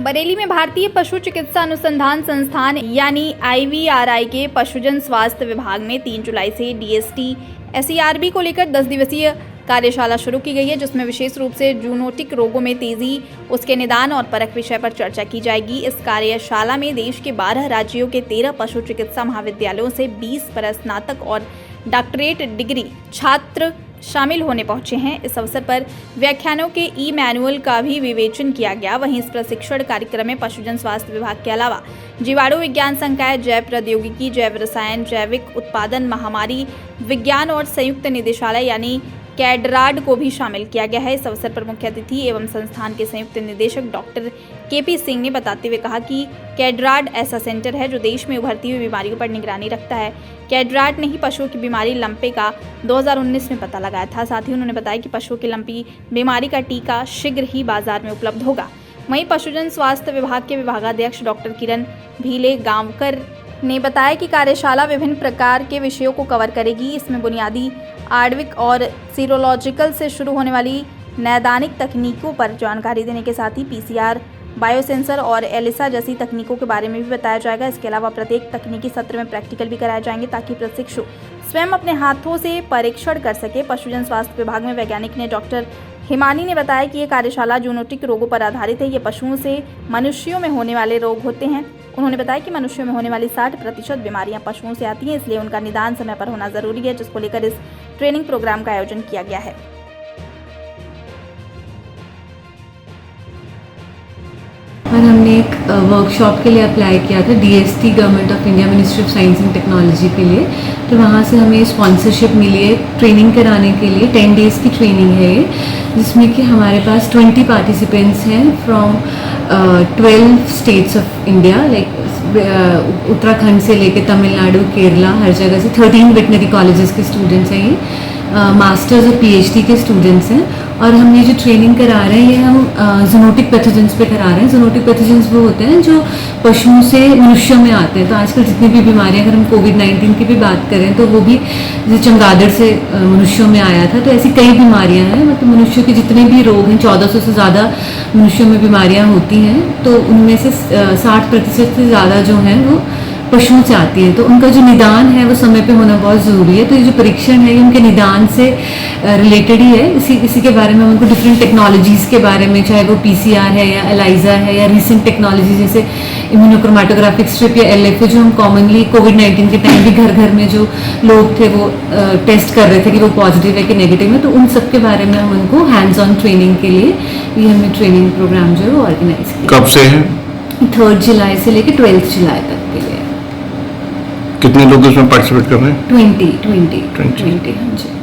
बरेली में भारतीय पशु चिकित्सा अनुसंधान संस्थान यानी IVRI के पशुजन स्वास्थ्य विभाग में 3 जुलाई से DST SERB को लेकर 10 दिवसीय कार्यशाला शुरू की गई है, जिसमें विशेष रूप से जूनोटिक रोगों में तेजी, उसके निदान और परख विषय पर चर्चा की जाएगी। इस कार्यशाला में देश के 12 राज्यों के 13 पशु चिकित्सा महाविद्यालयों से 20 परस्नातक और डॉक्टरेट डिग्री छात्र शामिल होने पहुंचे हैं। इस अवसर पर व्याख्यानों के मैनुअल का भी विवेचन किया गया। वहीं इस प्रशिक्षण कार्यक्रम में पशुजन स्वास्थ्य विभाग के अलावा जीवाणु विज्ञान संकाय, जैव प्रौद्योगिकी, जैव रसायन, जैविक उत्पादन, महामारी विज्ञान और संयुक्त निदेशालय यानी कैडराड को भी शामिल किया गया है। इस अवसर पर मुख्य अतिथि एवं संस्थान के संयुक्त निदेशक डॉक्टर KP सिंह ने बताते हुए कहा कि कैडराड ऐसा सेंटर है जो देश में उभरती हुई बीमारियों पर निगरानी रखता है। कैडराड ने ही पशुओं की बीमारी लंपे का 2019 में पता लगाया था। साथ ही उन्होंने बताया कि पशुओं की लंपी बीमारी का टीका शीघ्र ही बाजार में उपलब्ध होगा। वहीं पशुजन स्वास्थ्य विभाग के विभागाध्यक्ष डॉक्टर किरण भीले गांवकर ने बताया कि कार्यशाला विभिन्न प्रकार के विषयों को कवर करेगी। इसमें बुनियादी आणविक और सीरोलॉजिकल से शुरू होने वाली नैदानिक तकनीकों पर जानकारी देने के साथ ही PCR, बायोसेंसर और एलिसा जैसी तकनीकों के बारे में भी बताया जाएगा। इसके अलावा प्रत्येक तकनीकी सत्र में प्रैक्टिकल भी कराए जाएंगे ताकि प्रशिक्षु स्वयं अपने हाथों से परीक्षण कर सके। पशुजन स्वास्थ्य विभाग में वैज्ञानिक ने डॉक्टर हिमानी ने बताया कि ये कार्यशाला जूनोटिक रोगों पर आधारित है। ये पशुओं से मनुष्यों में होने वाले रोग होते हैं। उन्होंने बताया कि मनुष्यों में होने वाली 60% बीमारियां पशुओं से आती हैं, इसलिए उनका निदान समय पर होना जरूरी है, जिसको लेकर इस ट्रेनिंग प्रोग्राम का आयोजन किया गया है। और हमने एक वर्कशॉप के लिए अप्लाई किया था DST government of India ministry of science and technology के लिए। तो वहाँ से हमें स्पॉन्सरशिप मिली है ट्रेनिंग कराने के लिए। 10 डेज़ की ट्रेनिंग है ये, जिसमें कि हमारे पास 20 पार्टिसिपेंट्स हैं from 12 states of India, like Uttarakhand से लेके तमिलनाडु, केरला, हर जगह से 13 वेटनरी कॉलेजेस के स्टूडेंट्स हैं ये, मास्टर्स और PhD के स्टूडेंट्स हैं। और हम ये जो ट्रेनिंग करा रहे हैं ये हम जूनोटिक पैथोजेंस पे करा रहे हैं। जूनोटिक पैथोजेंस वो होते हैं जो पशुओं से मनुष्यों में आते हैं। तो आजकल जितनी भी बीमारियां, अगर हम कोविड-19 की भी बात करें तो वो भी चमगादड़ से मनुष्यों में आया था। तो ऐसी कई बीमारियां हैं, मतलब मनुष्यों के जितने भी रोग हैं, 1400 से ज़्यादा मनुष्यों में बीमारियां होती हैं। तो उनमें से 60% से ज़्यादा जो हैं वो पशुओं से आती है। तो उनका जो निदान है वो समय पे होना बहुत ज़रूरी है। तो ये जो परीक्षण है ये उनके निदान से रिलेटेड ही है। इसी के बारे में उनको डिफरेंट टेक्नोलॉजीज़ के बारे में, चाहे वो PCR है या एलाइजा है या रिसेंट टेक्नोलॉजी जैसे इम्यूनोक्रोमेटोग्राफिक स्ट्रिप या LFA, जो हम कॉमनली कोविड-19 के टाइम भी घर घर में जो लोग थे वो टेस्ट कर रहे थे कि वो पॉजिटिव है कि नेगेटिव है। तो उन सब के बारे में हम उनको हैंड्स ऑन ट्रेनिंग के लिए ये हमने ट्रेनिंग प्रोग्राम जो है वो ऑर्गेनाइज किया। कब से है? 3 जुलाई से लेकर 12 जुलाई तक के लिए। कितने लोग इसमें पार्टिसिपेट कर रहे हैं? 20 हाँ जी।